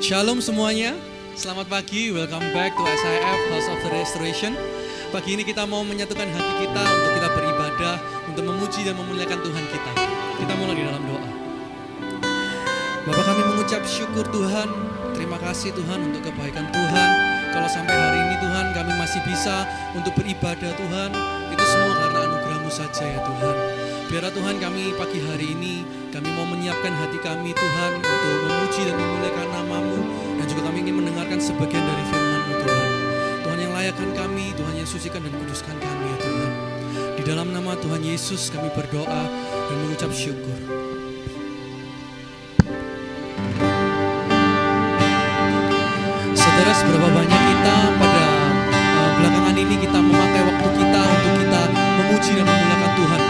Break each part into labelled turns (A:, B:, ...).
A: Shalom semuanya, selamat pagi, welcome back to SIF House of the Restoration. Pagi ini kita mau menyatukan hati kita untuk kita beribadah, untuk memuji dan memuliakan Tuhan kita. Kita mulai di dalam doa. Bapa, kami mengucap syukur Tuhan, terima kasih Tuhan untuk kebaikan Tuhan. Kalau sampai hari ini Tuhan kami masih bisa untuk beribadah Tuhan, itu semua karena anugerah-Mu saja ya Tuhan. Biarlah Tuhan kami pagi hari ini, kami mau menyiapkan hati kami Tuhan untuk memuji dan memuliakan nama-Mu. Dan juga kami ingin mendengarkan sebagian dari firman-Mu Tuhan. Tuhan yang layakkan kami, Tuhan yang sucikan dan kuduskan kami ya Tuhan. Di dalam nama Tuhan Yesus kami berdoa dan mengucap syukur. Saudara, seberapa banyak kita pada belakangan ini kita memakai waktu kita untuk kita memuji dan memuliakan Tuhan.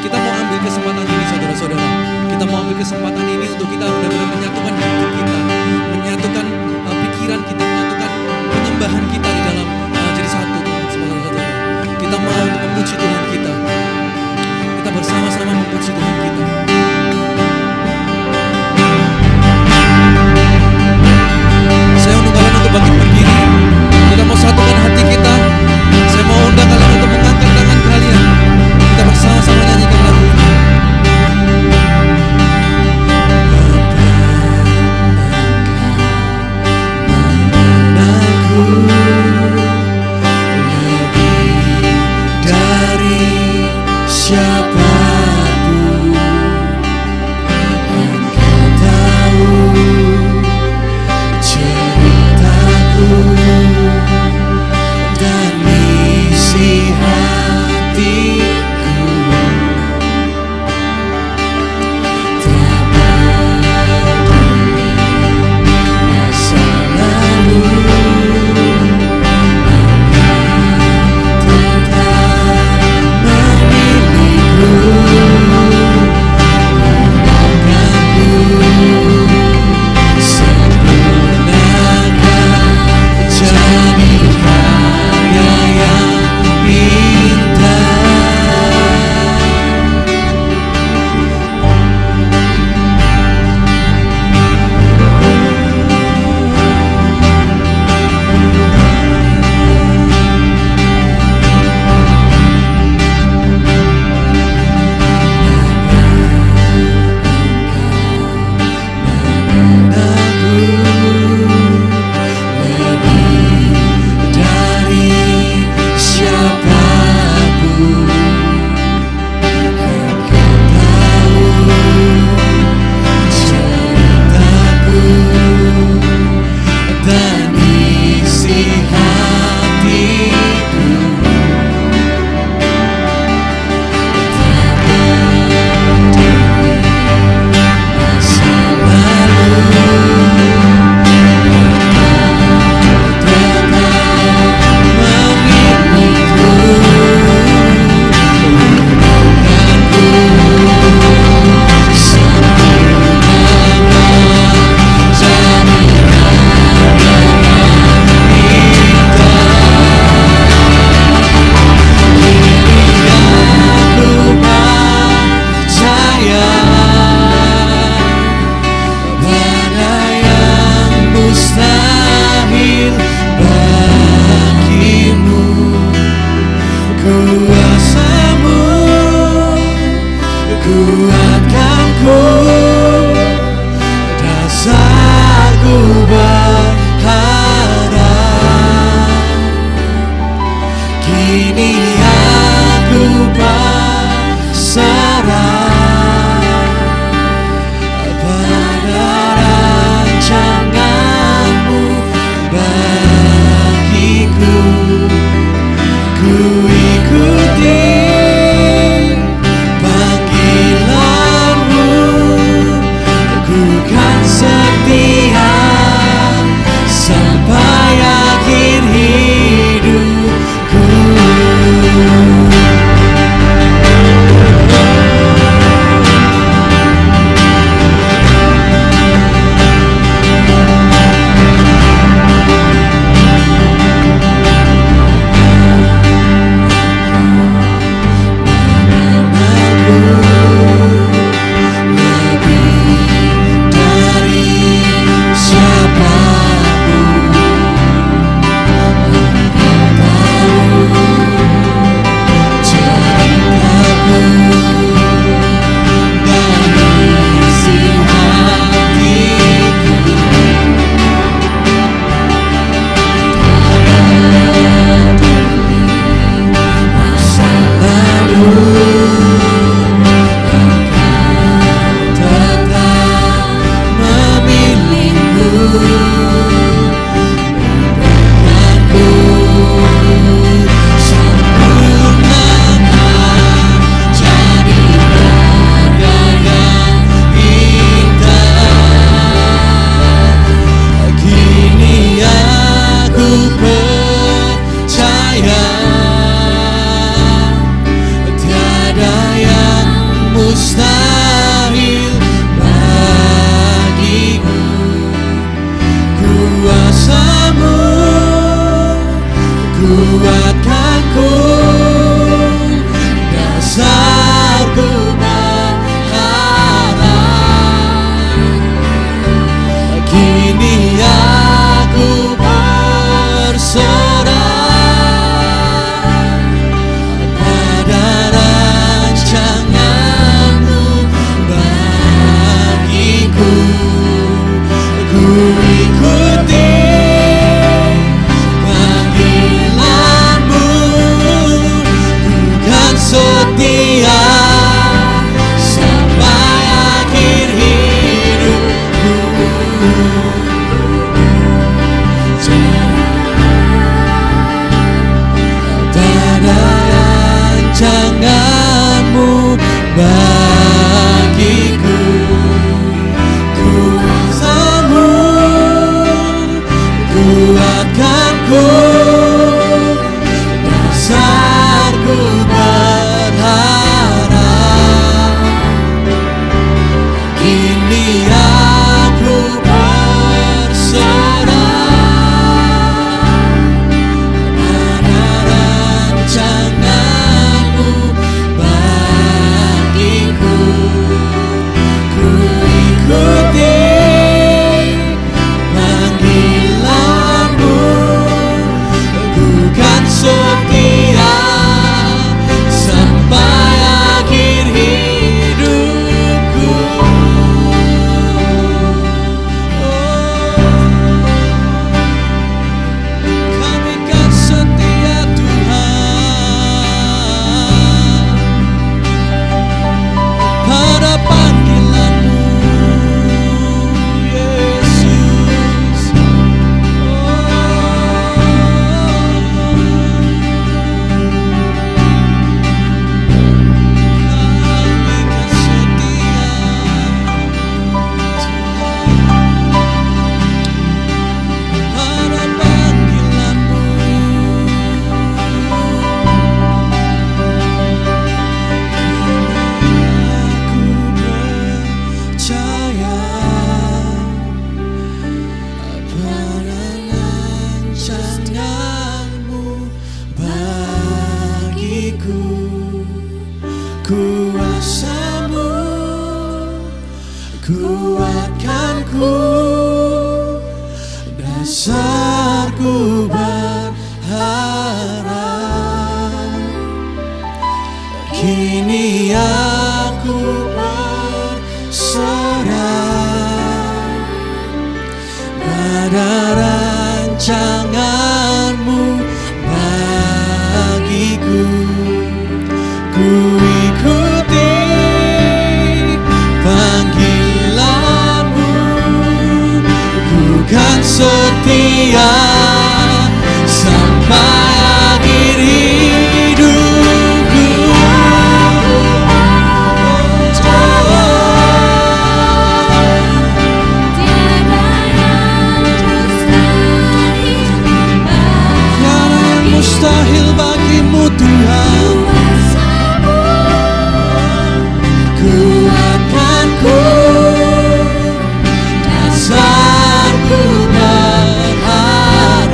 A: Kita mau ambil kesempatan ini saudara-saudara. Kita mau ambil kesempatan ini untuk kita benar-benar menyatukan hati kita, menyatukan pikiran kita, menyatukan penyembahan kita di dalam jadi satu Tuhan, saudara-saudara. Kita mau untuk memuji Tuhan kita. Kita bersama-sama memuji Tuhan kita. Saya undang kalian untuk bangkit berdiri. Kita mau satukan hati kita. Saya mau undang kalian untuk mengangkat tangan kalian. Kita bersama-sama nyanyikan lagu ini. Lebih dari siapapun, Kuatkanku, dasarku berharap. Kini aku berserah pada rancangan-Mu bagiku. Ku ikuti panggilan-Mu, ku kan setia sampai akhir hidupku. Tiada yang mustahil bagimu Tuhan. Kuatkanku, dasarku berharap.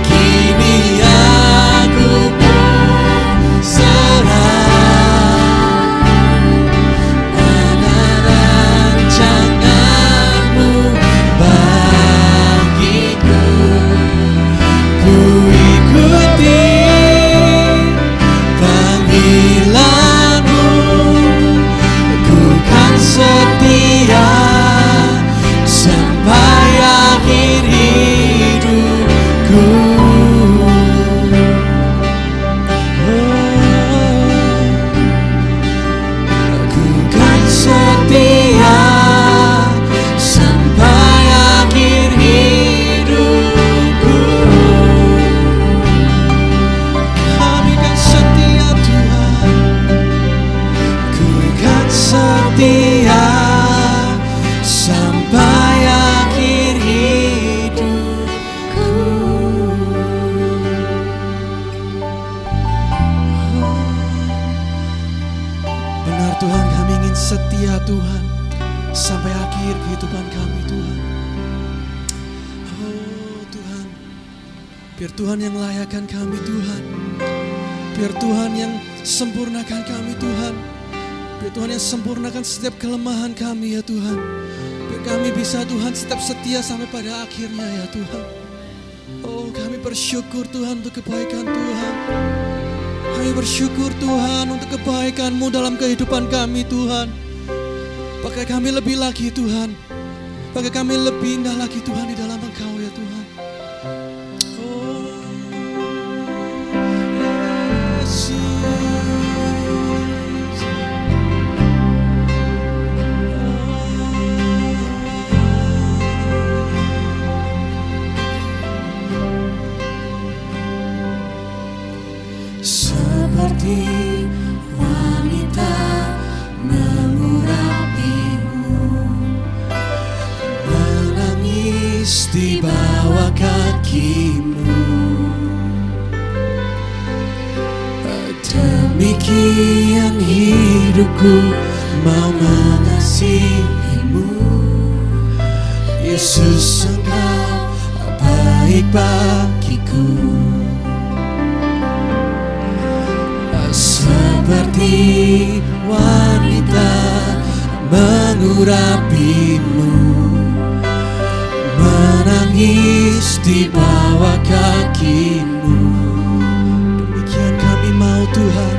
A: Kini aku berserah pada rancangan-Mu bagiku. Ku ikuti panggilan-Mu, ku kan setia sampai akhir hidupku. Ku kan setia sampai akhir hidupku. Kami kan setia Tuhan, ku kan setia sampai akhir hidupku. Benar Tuhan, kami ingin setia Tuhan sampai akhir kehidupan kami Tuhan. Oh Tuhan, biar Tuhan yang layakkan kami Tuhan. Biar Tuhan yang sempurnakan kami Tuhan. Biar Tuhan yang sempurnakan setiap kelemahan kami ya Tuhan. Biar kami bisa Tuhan tetap setia sampai pada akhirnya ya Tuhan. Oh kami bersyukur Tuhan untuk kebaikan Tuhan. Kami bersyukur Tuhan untuk kebaikan-Mu dalam kehidupan kami Tuhan. Pakai kami lebih lagi Tuhan. Pakai kami lebih indah lagi Tuhan di dalam Engkau ya Tuhan. Oh Yesus. Seperti wanita mengurapimu, menangis di bawah kaki-Mu. Demikian hidupku mau mengasihi-Mu. Yesus, Engkau baik bagiku. Seperti wanita mengurapimu, menangis di bawah kaki-Mu. Demikian kami mau Tuhan,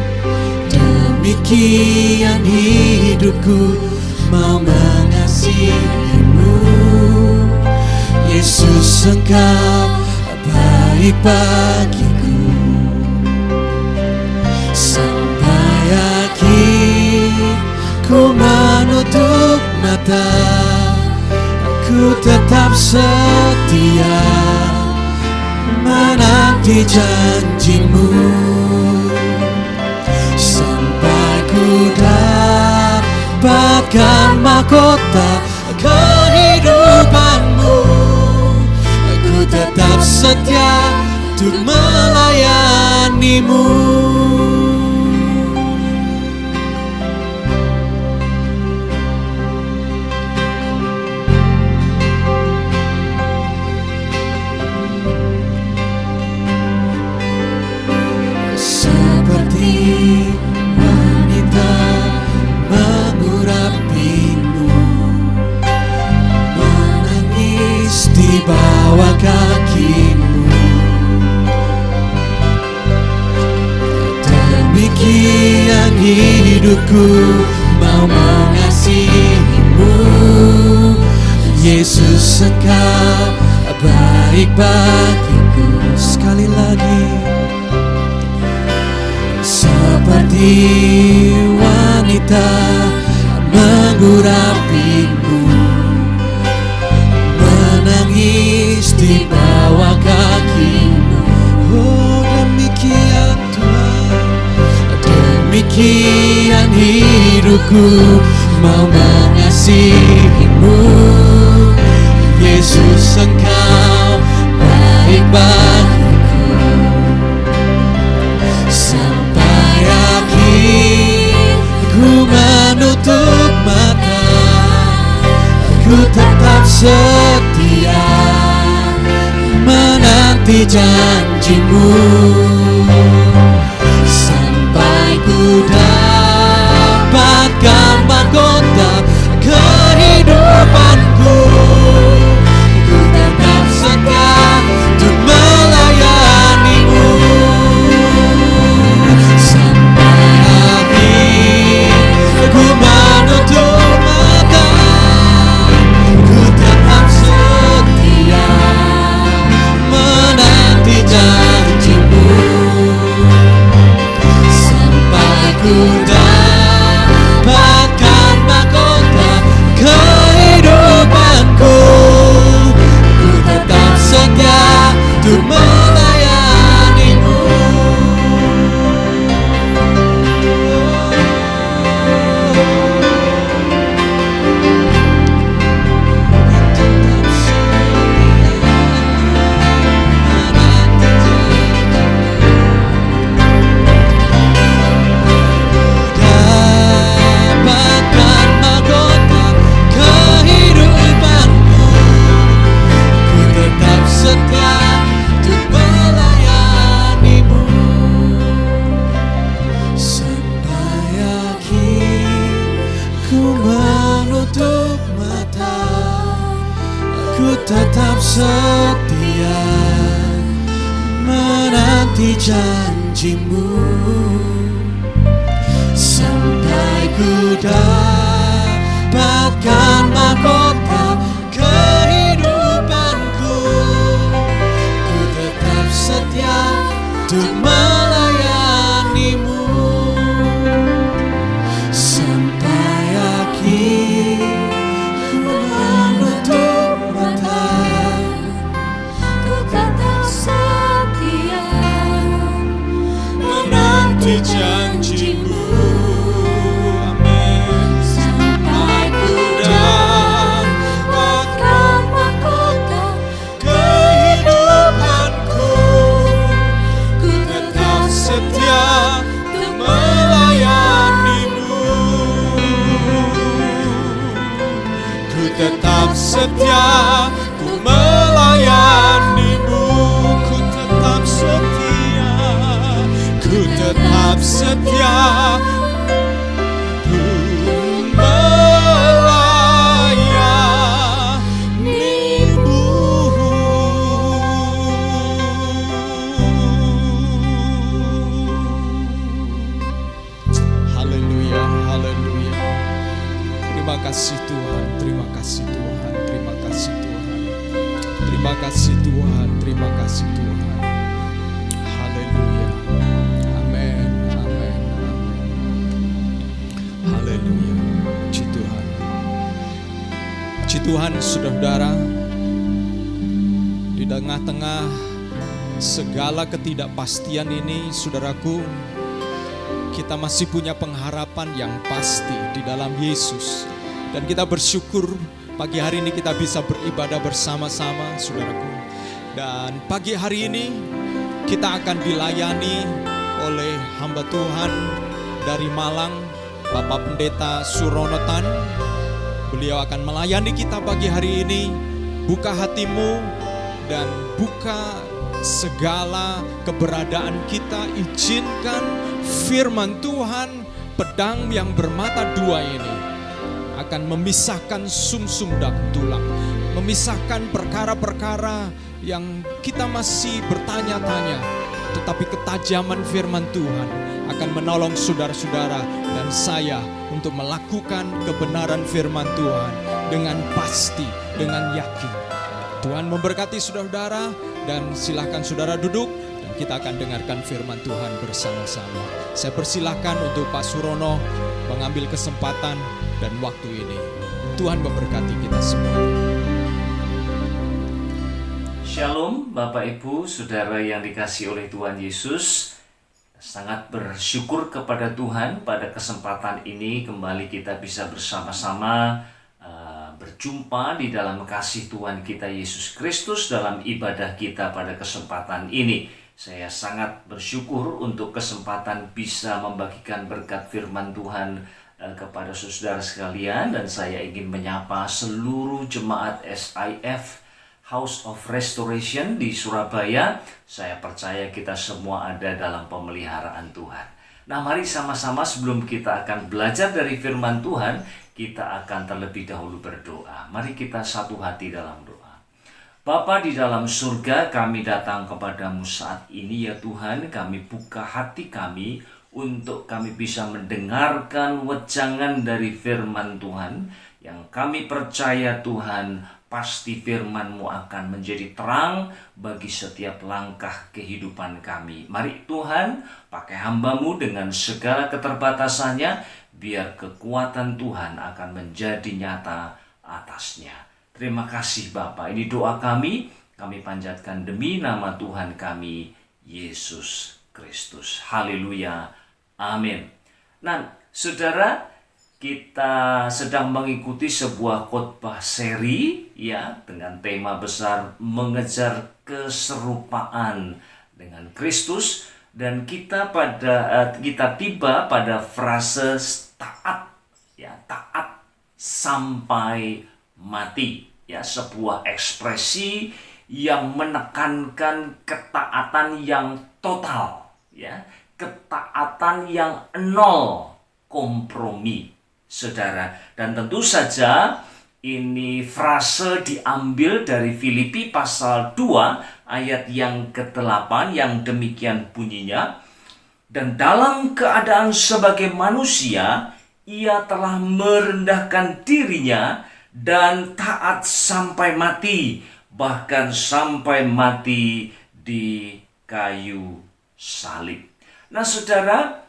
A: demikian hidupku mau mengasihi-Mu. Yesus, Engkau baik bagiku. Sampai akhir ku menutup mata, ku tetap setia menanti janji-Mu. Sampai ku dapatkan mahkota kehidupan-Mu, ku tetap setia untuk melayani-Mu. Seperti wanita hidupku mau mengasihimu. Yesus, Engkau baik bagiku. Sekali lagi, seperti wanita menggurapimu, menangis di bawah kakimu. Oh, demikian Tuhan, demikian hidupku mau mengasihimu. Yesus, Engkau baik bagiku. Sampai akhir ku menutup mata, ku tetap setia menanti janjimu. Sampai ku dapatkan mahkota kehidupanku, ku tetap setia untuk melayanimu. Sampai akhir ku menutup mata, ku tetap setia menanti janjimu. Sampai ku dapatkan mahkota kehidupanku, ku tetap setia untuk melayanimu. Dapatkan mahkota kehidupanku, ku tetap setia untuk melayanimu. Sampai akhir ku menutup mata, ku tetap setia menanti janjimu. Sampai ku dapatkan mahkota kehidupanku, ku tetap setia untuk melayanimu. Sampai akhir ku menutup mata,
B: Ku tetap setia
A: menanti janjimu. Amin.
B: sampai ku
A: Dapatkan
B: dapatkan mahkota
A: kehidupanku,
B: ku
A: tetap
B: tetap
A: setia
B: untuk
A: melayanimu. Ku tetap setia ku melayanimu. Ku tetap setia, ku tetap setia ku melayanimu. Haleluya, haleluya. Terima kasih Tuhan, terima kasih Tuhan, terima kasih Tuhan. Terima kasih Tuhan, terima kasih Tuhan. Haleluya. Amin, amin, amin. Haleluya. Puji Tuhan. Puji Tuhan, saudara-saudara. Di tengah-tengah segala ketidakpastian ini, saudaraku, kita masih punya pengharapan yang pasti di dalam Yesus. Dan kita bersyukur pagi hari ini kita bisa beribadah bersama-sama, saudaraku. Dan pagi hari ini kita akan dilayani oleh hamba Tuhan dari Malang, Bapak Pendeta Suronotan. Beliau akan melayani kita pagi hari ini. Buka hatimu dan buka segala keberadaan kita. Izinkan firman Tuhan, pedang yang bermata dua ini akan memisahkan sumsum dan tulang, memisahkan perkara-perkara yang kita masih bertanya-tanya.
C: tetapi ketajaman firman Tuhan akan menolong saudara-saudara dan saya untuk melakukan kebenaran firman Tuhan dengan pasti, dengan yakin. Tuhan memberkati saudara-saudara dan silakan saudara duduk dan kita akan dengarkan firman Tuhan bersama-sama. Saya persilahkan untuk Pak Surono mengambil kesempatan dan waktu ini. Tuhan memberkati kita semua.
D: Shalom Bapak Ibu, Saudara yang dikasihi oleh Tuhan Yesus. Sangat bersyukur kepada Tuhan pada kesempatan ini kembali kita bisa bersama-sama berjumpa di dalam kasih Tuhan kita Yesus Kristus dalam ibadah kita pada kesempatan ini. Saya sangat bersyukur untuk kesempatan bisa membagikan berkat firman Tuhan kepada saudara sekalian, dan saya ingin menyapa seluruh jemaat SIF House of Restoration di Surabaya. Saya percaya kita semua ada dalam pemeliharaan Tuhan. Nah, mari sama-sama sebelum kita akan belajar dari firman Tuhan, kita akan terlebih dahulu berdoa. Mari kita satu hati dalam doa. Bapa di dalam surga, kami datang kepadamu saat ini ya Tuhan. Kami buka hati kami untuk kami bisa mendengarkan wejangan dari firman Tuhan, yang kami percaya Tuhan, pasti firman-Mu akan menjadi terang bagi setiap langkah kehidupan kami. Mari Tuhan, pakai hamba-Mu dengan segala keterbatasannya, biar kekuatan Tuhan akan menjadi nyata atasnya. Terima kasih Bapa. Ini doa kami panjatkan demi nama Tuhan kami, Yesus Kristus. Haleluya. Amin. Nah, saudara, kita sedang mengikuti sebuah khotbah seri ya dengan tema besar mengejar keserupaan dengan Kristus, dan kita tiba pada frase taat ya, taat sampai mati ya, sebuah ekspresi yang menekankan ketaatan yang total ya, ketaatan yang nol kompromi. Saudara, dan tentu saja ini frase diambil dari Filipi pasal 2 ayat yang ke-8 yang demikian bunyinya, dan dalam keadaan sebagai manusia ia telah merendahkan dirinya dan taat sampai mati, bahkan sampai mati di kayu salib. Nah saudara,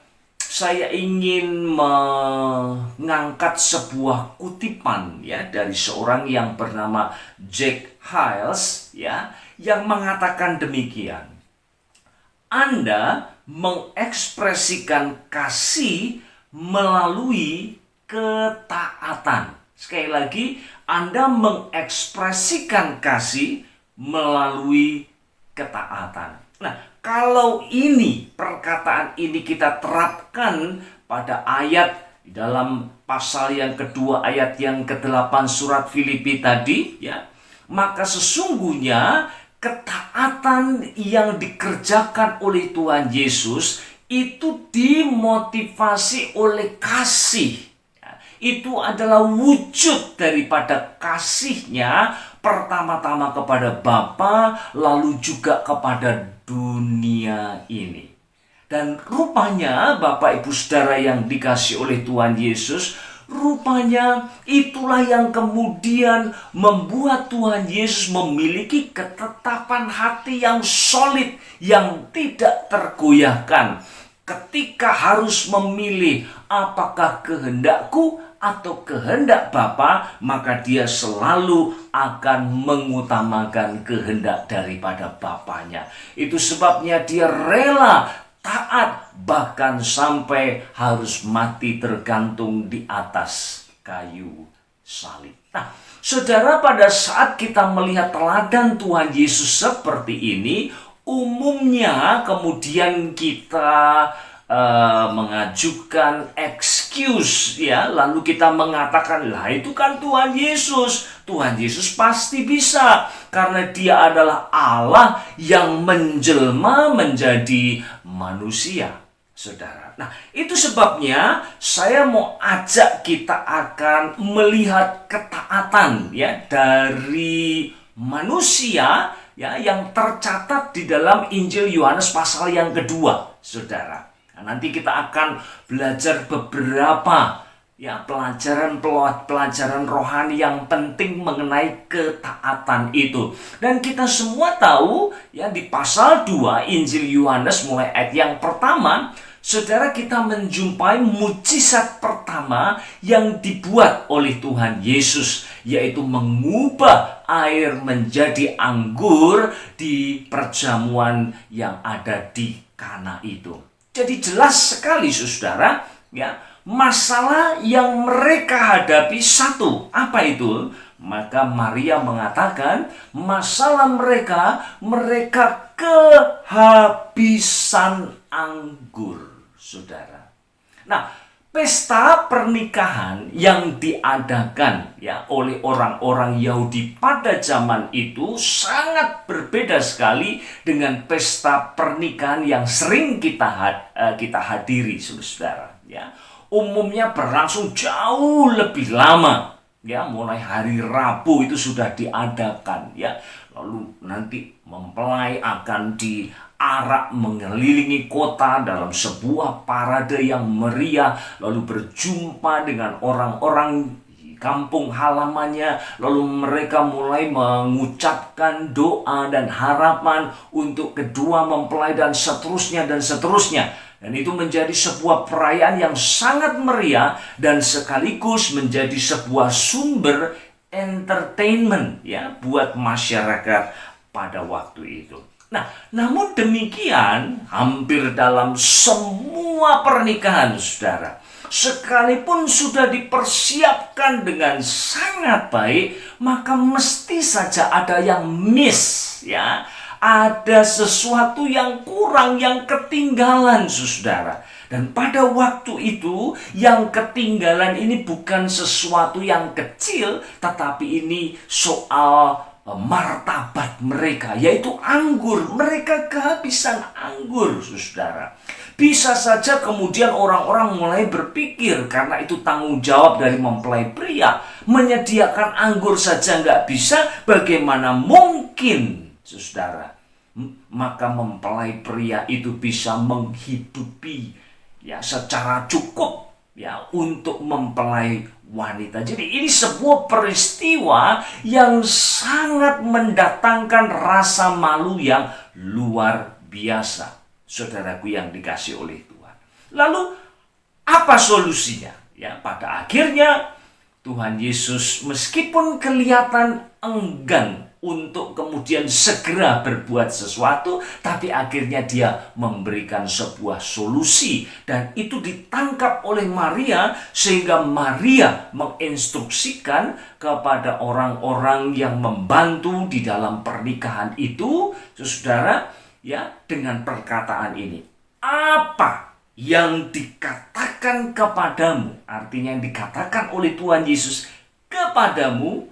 D: saya ingin mengangkat sebuah kutipan ya dari seorang yang bernama Jack Hyles ya, yang mengatakan demikian. Anda mengekspresikan kasih melalui ketaatan. Sekali lagi, Anda mengekspresikan kasih melalui ketaatan. Nah, kalau ini, perkataan ini kita terapkan pada ayat di dalam pasal yang kedua ayat yang ke-8 surat Filipi tadi ya, maka sesungguhnya ketaatan yang dikerjakan oleh Tuhan Yesus itu dimotivasi oleh kasih. Itu adalah wujud daripada kasihnya, pertama-tama kepada Bapa, lalu juga kepada dunia ini. Dan rupanya Bapak Ibu Saudara yang dikasihi oleh Tuhan Yesus, rupanya itulah yang kemudian membuat Tuhan Yesus memiliki ketetapan hati yang solid, yang tidak tergoyahkan. Ketika harus memilih apakah kehendakku atau kehendak Bapa, maka dia selalu akan mengutamakan kehendak daripada Bapanya. Itu sebabnya dia rela taat, bahkan sampai harus mati tergantung di atas kayu salib. Nah, saudara, pada saat kita melihat teladan Tuhan Yesus seperti ini, umumnya kemudian kita mengajukan excuse ya, lalu kita mengatakan, lah itu kan Tuhan Yesus pasti bisa karena dia adalah Allah yang menjelma menjadi manusia. Saudara, nah itu sebabnya saya mau ajak kita akan melihat ketaatan ya dari manusia ya yang tercatat di dalam Injil Yohanes pasal yang kedua, saudara. Nah, nanti kita akan belajar beberapa ya pelajaran rohani yang penting mengenai ketaatan itu. Dan kita semua tahu ya di pasal 2 Injil Yohanes mulai ayat yang pertama, saudara, kita menjumpai mujizat pertama yang dibuat oleh Tuhan Yesus, yaitu mengubah air menjadi anggur di perjamuan yang ada di Kana itu. Jadi jelas sekali, saudara, ya, masalah yang mereka hadapi satu. Apa itu? Maka Maria mengatakan masalah mereka kehabisan anggur, saudara. Nah, pesta pernikahan yang diadakan ya oleh orang-orang Yahudi pada zaman itu sangat berbeda sekali dengan pesta pernikahan yang sering kita hadiri, saudara. Ya, umumnya berlangsung jauh lebih lama. Ya, mulai hari Rabu itu sudah diadakan ya. Lalu nanti mempelai akan diarak mengelilingi kota dalam sebuah parade yang meriah, lalu berjumpa dengan orang-orang di kampung halamannya, lalu mereka mulai mengucapkan doa dan harapan untuk kedua mempelai dan seterusnya dan seterusnya. Dan itu menjadi sebuah perayaan yang sangat meriah dan sekaligus menjadi sebuah sumber entertainment ya buat masyarakat pada waktu itu. Nah, namun demikian hampir dalam semua pernikahan, saudara, sekalipun sudah dipersiapkan dengan sangat baik, maka mesti saja ada yang miss ya. Ada sesuatu yang kurang, yang ketinggalan, saudara. Dan pada waktu itu, yang ketinggalan ini bukan sesuatu yang kecil, tetapi ini soal martabat mereka, yaitu anggur. Mereka kehabisan anggur, saudara. Bisa saja kemudian orang-orang mulai berpikir, karena itu tanggung jawab dari mempelai pria, menyediakan anggur saja nggak bisa, bagaimana mungkin, saudara, maka mempelai pria itu bisa menghidupi ya secara cukup ya untuk mempelai wanita. Jadi ini sebuah peristiwa yang sangat mendatangkan rasa malu yang luar biasa, saudaraku yang dikasih oleh Tuhan. Lalu apa solusinya? Ya, pada akhirnya Tuhan Yesus meskipun kelihatan enggan untuk kemudian segera berbuat sesuatu, tapi akhirnya dia memberikan sebuah solusi, dan itu ditangkap oleh Maria, sehingga Maria menginstruksikan kepada orang-orang yang membantu di dalam pernikahan itu, saudara, ya, dengan perkataan ini. Apa yang dikatakan kepadamu, artinya yang dikatakan oleh Tuhan Yesus kepadamu,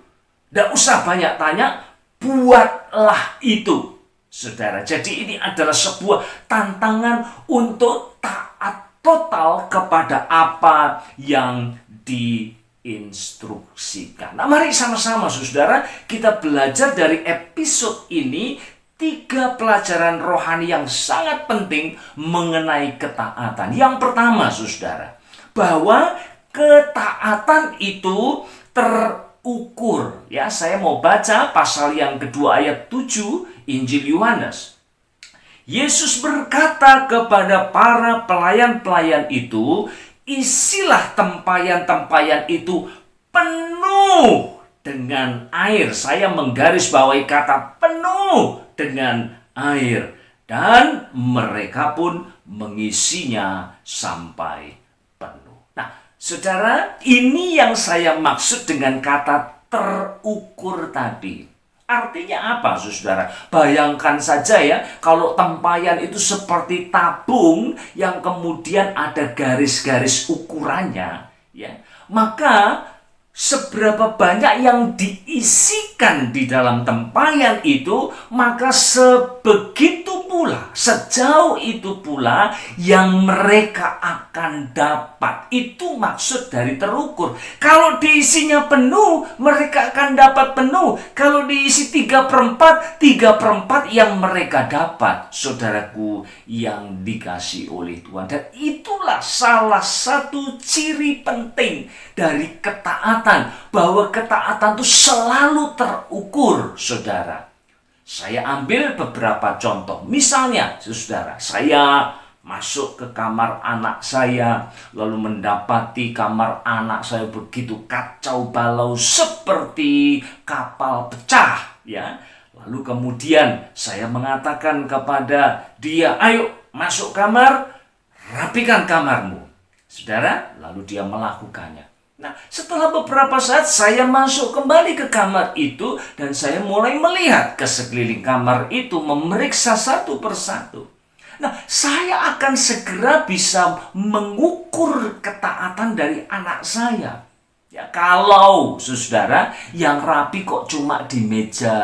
D: tidak usah banyak tanya, buatlah itu, saudara. Jadi ini adalah sebuah tantangan untuk taat total kepada apa yang diinstruksikan. Nah, mari sama-sama, saudara, kita belajar dari episode ini 3 pelajaran rohani yang sangat penting mengenai ketaatan. Yang pertama, saudara, bahwa ketaatan itu terukur. Ya, saya mau baca pasal yang kedua ayat 7 Injil Yohanes. Yesus berkata kepada para pelayan-pelayan itu, isilah tempayan-tempayan itu penuh dengan air. Saya menggarisbawahi kata penuh dengan air. Dan mereka pun mengisinya sampai penuh. Nah, saudara, ini yang saya maksud dengan kata terukur tadi. Artinya apa, saudara? Bayangkan saja ya, kalau tempayan itu seperti tabung yang kemudian ada garis-garis ukurannya, ya. Maka seberapa banyak yang diisikan di dalam tempayan itu, maka sebegitu pula, sejauh itu pula yang mereka akan dapat. Itu maksud dari terukur. Kalau diisinya penuh, mereka akan dapat penuh. Kalau diisi 3/4, 3/4 yang mereka dapat, saudaraku yang dikasih oleh Tuhan. Dan itulah salah satu ciri penting dari ketaatan, bahwa ketaatan itu selalu terukur, saudara. Saya ambil beberapa contoh. Misalnya, saudara, saya masuk ke kamar anak saya, lalu mendapati kamar anak saya begitu kacau balau seperti kapal pecah, ya. Lalu kemudian saya mengatakan kepada dia, ayo masuk kamar, rapikan kamarmu. Saudara, lalu dia melakukannya. Nah, setelah beberapa saat saya masuk kembali ke kamar itu dan saya mulai melihat ke sekeliling kamar itu, memeriksa satu persatu. Nah, saya akan segera bisa mengukur ketaatan dari anak saya. Ya, kalau saudara yang rapi kok cuma di meja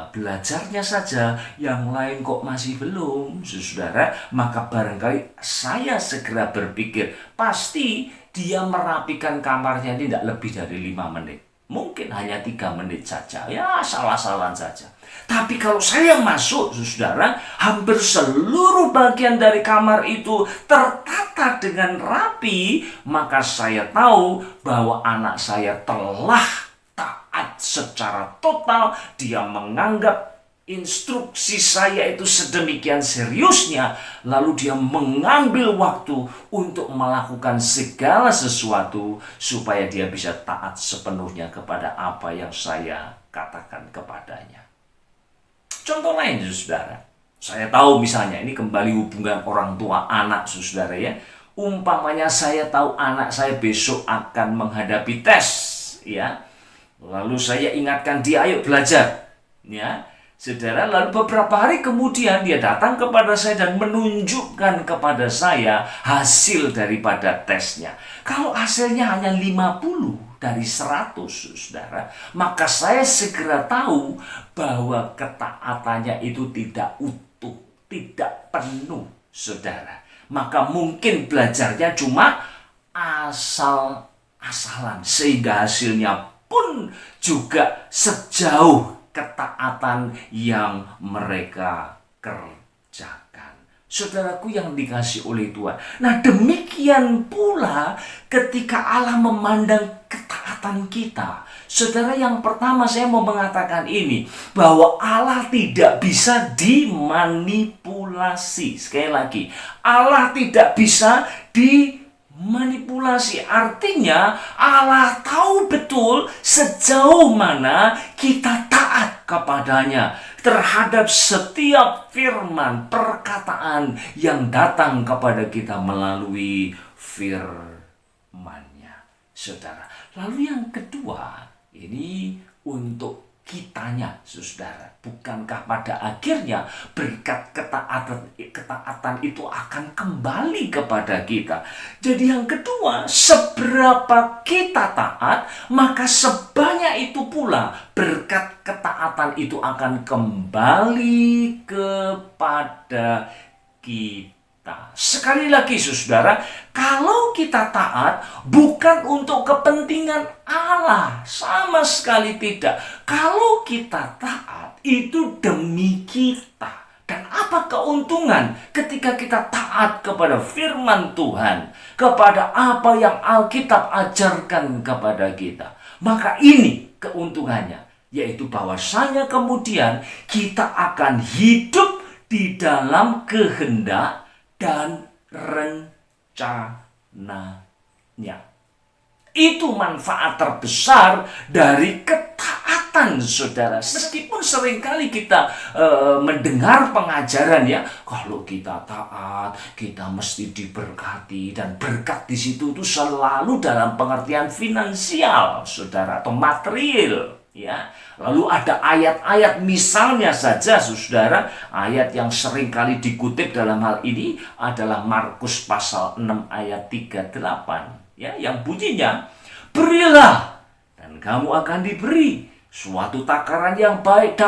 D: belajarnya saja, yang lain kok masih belum, saudara, maka barangkali saya segera berpikir, pasti dia merapikan kamarnya ini tidak lebih dari 5 menit. Mungkin hanya 3 menit saja, ya salah-salahan saja. Tapi kalau saya masuk, saudara, hampir seluruh bagian dari kamar itu tertata dengan rapi, maka saya tahu bahwa anak saya telah taat secara total. Dia menganggap instruksi saya itu sedemikian seriusnya, lalu dia mengambil waktu untuk melakukan segala sesuatu supaya dia bisa taat sepenuhnya kepada apa yang saya katakan kepadanya. Contoh lain, saudara, saya tahu misalnya ini kembali hubungan orang tua anak, saudara, ya. Umpamanya saya tahu anak saya besok akan menghadapi tes, ya. Lalu saya ingatkan dia, ayo belajar, ya. Saudara, lalu beberapa hari kemudian dia datang kepada saya dan menunjukkan kepada saya hasil daripada tesnya. Kalau hasilnya hanya 50 dari 100, saudara, maka saya segera tahu bahwa ketaatannya itu tidak utuh, tidak penuh, saudara. Maka mungkin belajarnya cuma asal-asalan, sehingga hasilnya pun juga sejauh ketaatan yang mereka kerjakan. Saudaraku yang dikasih oleh Tuhan. Nah, demikian pula ketika Allah memandang ketaatan kita. Saudara, yang pertama saya mau mengatakan ini, bahwa Allah tidak bisa dimanipulasi. Sekali lagi, Allah tidak bisa dimanipulasi. Artinya Allah tahu betul sejauh mana kita taat kepadanya terhadap setiap firman, perkataan yang datang kepada kita melalui firman-Nya, saudara. Lalu yang kedua, ini untuk kitanya, saudara. Bukankah pada akhirnya berkat ketaatan itu akan kembali kepada kita? Jadi yang kedua, seberapa kita taat, maka sebanyak itu pula berkat ketaatan itu akan kembali kepada kita. Sekali lagi, saudara, kalau kita taat bukan untuk kepentingan Allah, sama sekali tidak. Kalau kita taat itu demi kita. Dan apa keuntungan ketika kita taat kepada firman Tuhan, kepada apa yang Alkitab ajarkan kepada kita? Maka ini keuntungannya, yaitu bahwasanya kemudian kita akan hidup di dalam kehendak dan rencananya. Itu manfaat terbesar dari ketaatan, saudara. Meskipun seringkali kita mendengar pengajaran, ya, kalau kita taat, kita mesti diberkati, dan berkat di situ itu selalu dalam pengertian finansial, saudara, atau material. Ya, lalu ada ayat-ayat, misalnya saja, saudara, ayat yang sering kali dikutip dalam hal ini adalah Markus pasal 6 ayat 38, ya, yang bunyinya, Berilah, dan kamu akan diberi. Suatu takaran yang baik,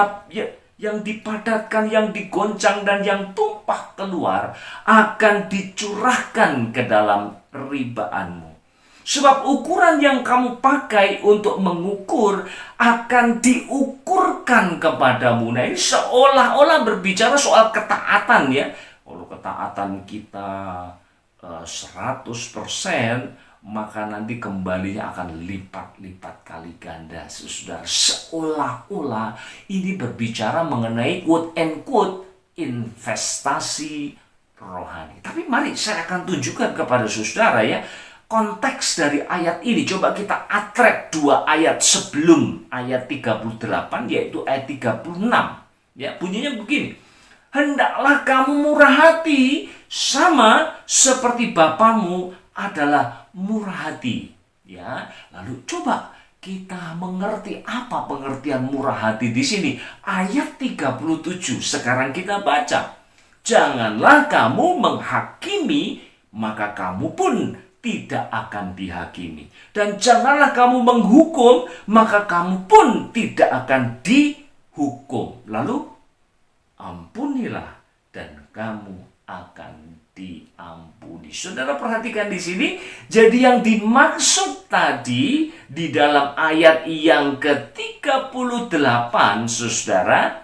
D: yang dipadatkan, yang digoncang, dan yang tumpah keluar akan dicurahkan ke dalam ribaanmu. Sebab ukuran yang kamu pakai untuk mengukur akan diukurkan kepadamu. Nah, ini seolah-olah berbicara soal ketaatan ya. Kalau ketaatan kita 100%, maka nanti kembalinya akan lipat-lipat kali ganda. Saudara, seolah-olah ini berbicara mengenai quote and quote investasi rohani. Tapi mari saya akan tunjukkan kepada saudara ya, konteks dari ayat ini. Coba kita atrek 2 ayat sebelum ayat 38, yaitu ayat 36. Ya, bunyinya begini. Hendaklah kamu murah hati sama seperti Bapamu adalah murah hati. Ya, lalu coba kita mengerti apa pengertian murah hati di sini. Ayat 37 sekarang kita baca. Janganlah kamu menghakimi, maka kamu pun tidak akan dihakimi. Dan janganlah kamu menghukum, maka kamu pun tidak akan dihukum. Lalu ampunilah dan kamu akan diampuni. Saudara perhatikan di sini. Jadi yang dimaksud tadi di dalam ayat yang ke-38, saudara,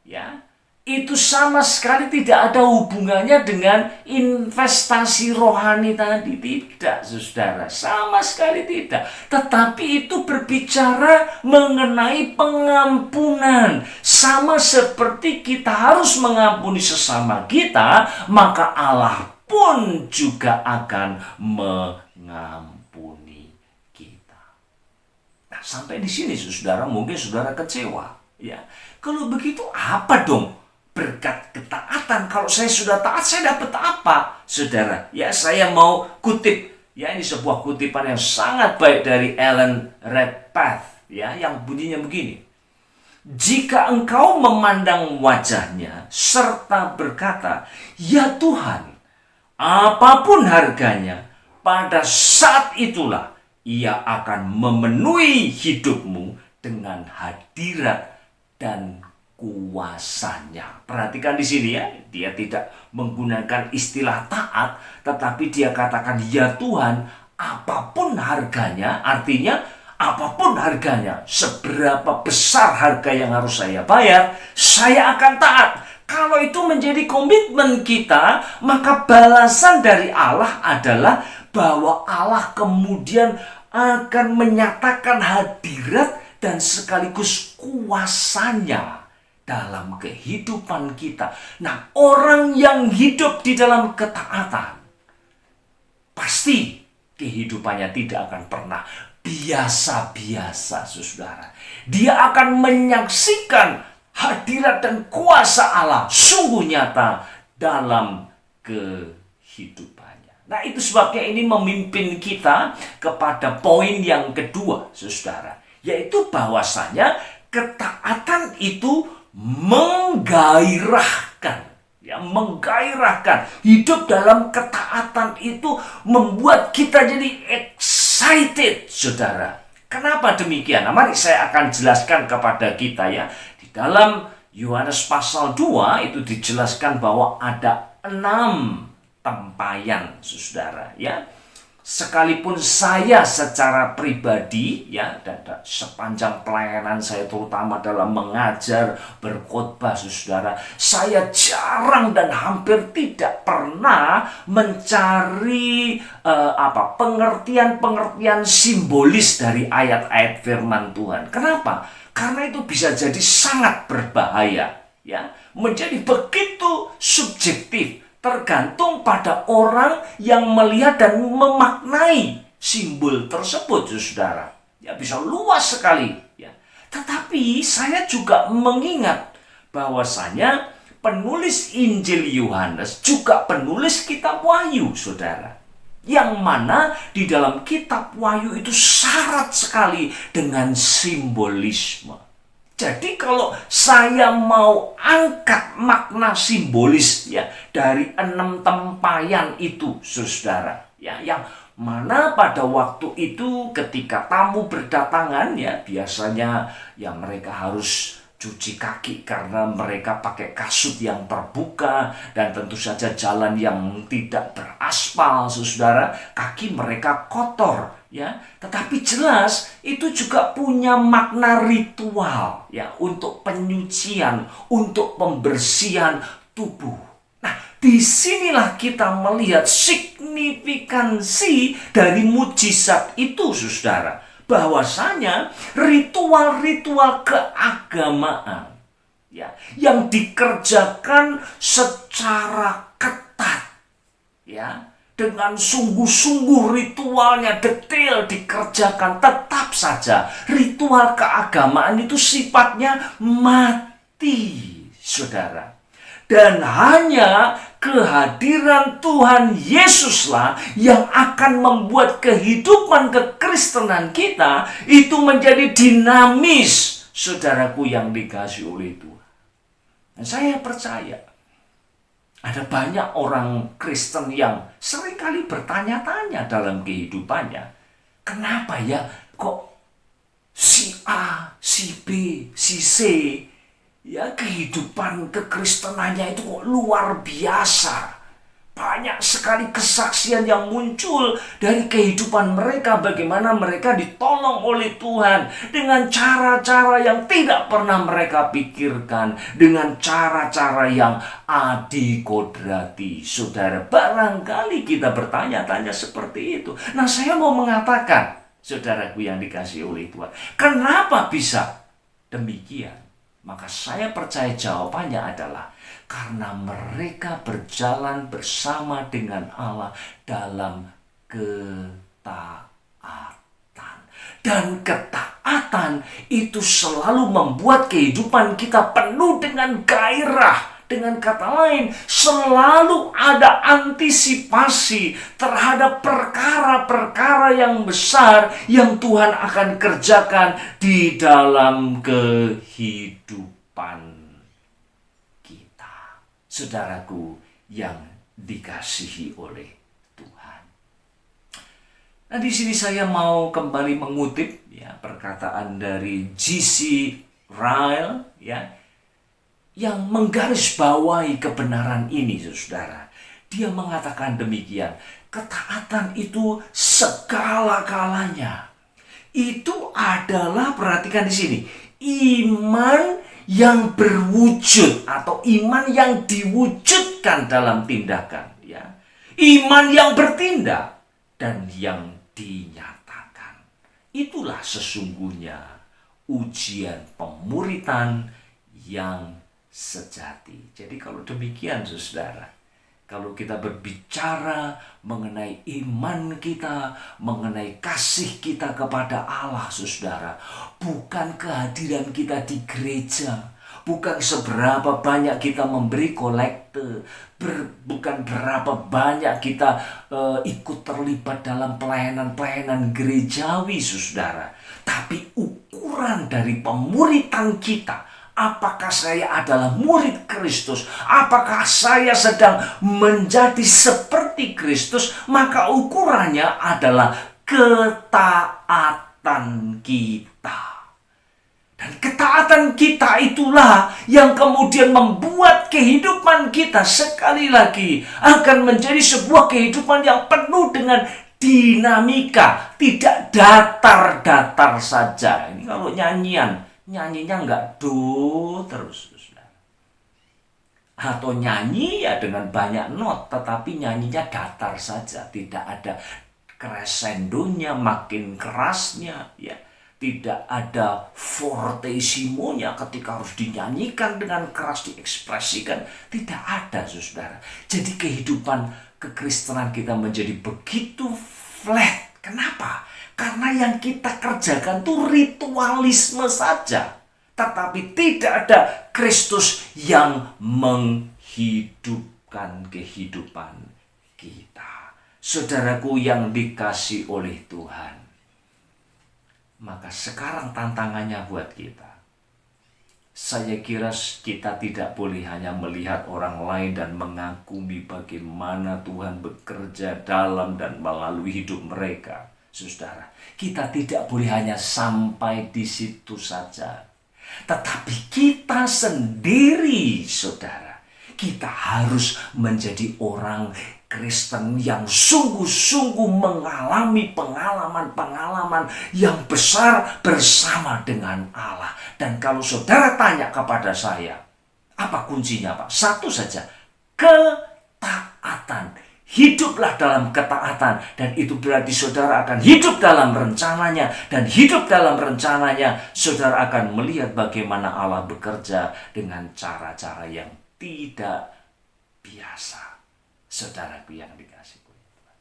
D: ya, itu sama sekali tidak ada hubungannya dengan investasi rohani tadi. Tidak, saudara. Sama sekali tidak. Tetapi itu berbicara mengenai pengampunan. Sama seperti kita harus mengampuni sesama kita, maka Allah pun juga akan mengampuni kita. Nah, sampai di sini, saudara, mungkin saudara kecewa. Ya, kalau begitu apa dong berkat ketaatan? Kalau saya sudah taat, saya dapat apa? Saudara, ya saya mau kutip. Ya, ini sebuah kutipan yang sangat baik dari Ellen Redpath. Ya, yang bunyinya begini. Jika engkau memandang wajahnya serta berkata, ya Tuhan, apapun harganya, pada saat itulah ia akan memenuhi hidupmu dengan hadirat dan kuasanya. Perhatikan di sini ya, dia tidak menggunakan istilah taat, tetapi dia katakan ya Tuhan, apapun harganya. Artinya apapun harganya, seberapa besar harga yang harus saya bayar, saya akan taat. Kalau itu menjadi komitmen kita, maka balasan dari Allah adalah bahwa Allah kemudian akan menyatakan hadirat dan sekaligus kuasanya dalam kehidupan kita. Nah, orang yang hidup di dalam ketaatan, pasti kehidupannya tidak akan pernah biasa-biasa, saudara. Dia akan menyaksikan hadirat dan kuasa Allah sungguh nyata dalam kehidupannya. Nah, itu sebabnya ini memimpin kita kepada poin yang kedua, saudara, yaitu bahwasanya ketaatan itu menggairahkan. Ya, menggairahkan. Hidup dalam ketaatan itu membuat kita jadi excited, saudara. Kenapa demikian? Nah, mari saya akan jelaskan kepada kita ya. Di dalam Yohanes pasal 2 itu dijelaskan bahwa ada 6 tempayan, saudara, ya. Sekalipun saya secara pribadi ya, dan sepanjang pelayanan saya terutama dalam mengajar, berkhotbah, saudara, saya jarang dan hampir tidak pernah mencari pengertian-pengertian simbolis dari ayat-ayat firman Tuhan. Kenapa? Karena itu bisa jadi sangat berbahaya, ya, menjadi begitu subjektif. Tergantung pada orang yang melihat dan memaknai simbol tersebut, saudara. Ya, bisa luas sekali. Ya. Tetapi saya juga mengingat bahwasanya penulis Injil Yohanes juga penulis kitab Wahyu, saudara. Yang mana di dalam kitab Wahyu itu syarat sekali dengan simbolisme. Jadi kalau saya mau angkat makna simbolis ya dari 6 tempayan itu, saudara, ya, yang Mana pada waktu itu ketika tamu berdatangan ya, biasanya ya mereka harus cuci kaki karena mereka pakai kasut yang terbuka dan tentu saja jalan yang tidak beraspal, saudara, kaki mereka kotor ya. Tetapi jelas itu juga punya makna ritual ya, untuk penyucian, untuk pembersihan tubuh. Disinilah kita melihat signifikansi dari mujizat itu, saudara. Bahwasanya ritual-ritual keagamaan ya, yang dikerjakan secara ketat ya, dengan sungguh-sungguh ritualnya detail dikerjakan, tetap saja ritual keagamaan itu sifatnya mati, saudara. Dan hanya kehadiran Tuhan Yesuslah yang akan membuat kehidupan kekristenan kita itu menjadi dinamis, saudaraku yang dikasihi oleh Tuhan. Dan saya percaya ada banyak orang Kristen yang seringkali bertanya-tanya dalam kehidupannya, kenapa ya kok si A, si B, si C ya kehidupan kekristenannya itu kok luar biasa. Banyak sekali kesaksian yang muncul dari kehidupan mereka, bagaimana mereka ditolong oleh Tuhan dengan cara-cara yang tidak pernah mereka pikirkan, dengan cara-cara yang adikodrati. Saudara, barangkali kita bertanya-tanya seperti itu. Nah, saya mau mengatakan, saudaraku yang dikasihi oleh Tuhan, kenapa bisa demikian? Maka saya percaya jawabannya adalah karena mereka berjalan bersama dengan Allah dalam ketaatan. Dan ketaatan itu selalu membuat kehidupan kita penuh dengan gairah. Dengan kata lain, selalu ada antisipasi terhadap perkara-perkara yang besar yang Tuhan akan kerjakan di dalam kehidupan kita. Saudaraku yang dikasihi oleh Tuhan. Nah, di sini saya mau kembali mengutip ya perkataan dari G.C. Ryle ya, yang menggarisbawahi kebenaran ini, saudara. Dia mengatakan demikian, ketaatan itu segala-galanya. Itu adalah, perhatikan di sini, iman yang berwujud atau iman yang diwujudkan dalam tindakan, ya. Iman yang bertindak dan yang dinyatakan. Itulah sesungguhnya ujian pemuritan yang sejati. Jadi kalau demikian, saudara, kalau kita berbicara mengenai iman kita, mengenai kasih kita kepada Allah, saudara, bukan kehadiran kita di gereja, bukan seberapa banyak kita memberi kolekte, bukan berapa banyak kita ikut terlibat dalam pelayanan-pelayanan gerejawi, saudara, tapi ukuran dari pemuritan kita. Apakah saya adalah murid Kristus? Apakah saya sedang menjadi seperti Kristus? Maka ukurannya adalah ketaatan kita. Dan ketaatan kita itulah yang kemudian membuat kehidupan kita sekali lagi akan menjadi sebuah kehidupan yang penuh dengan dinamika. Tidak datar-datar saja. Ini kalau nyanyinya nggak do terus, saudara. Atau nyanyi ya dengan banyak not, tetapi nyanyinya datar saja, tidak ada crescendonya, makin kerasnya, ya. Tidak ada fortissimonya ketika harus dinyanyikan dengan keras, diekspresikan. Tidak ada, saudara. Jadi kehidupan kekristenan kita menjadi begitu flat. Kenapa? Karena yang kita kerjakan itu ritualisme saja. Tetapi tidak ada Kristus yang menghidupkan kehidupan kita. Saudaraku yang dikasihi oleh Tuhan. Maka sekarang tantangannya buat kita. Saya kira kita tidak boleh hanya melihat orang lain dan mengagumi bagaimana Tuhan bekerja dalam dan melalui hidup mereka. Saudara, kita tidak boleh hanya sampai di situ saja. Tetapi kita sendiri, saudara, kita harus menjadi orang Kristen yang sungguh-sungguh mengalami pengalaman-pengalaman yang besar bersama dengan Allah. Dan kalau saudara tanya kepada saya, apa kuncinya, Pak? Satu saja, ketaatan. Hiduplah dalam ketaatan, dan itu berarti saudara akan hidup dalam rencananya, dan hidup dalam rencananya saudara akan melihat bagaimana Allah bekerja dengan cara-cara yang tidak biasa. Saudaraku yang dikasihi Tuhan.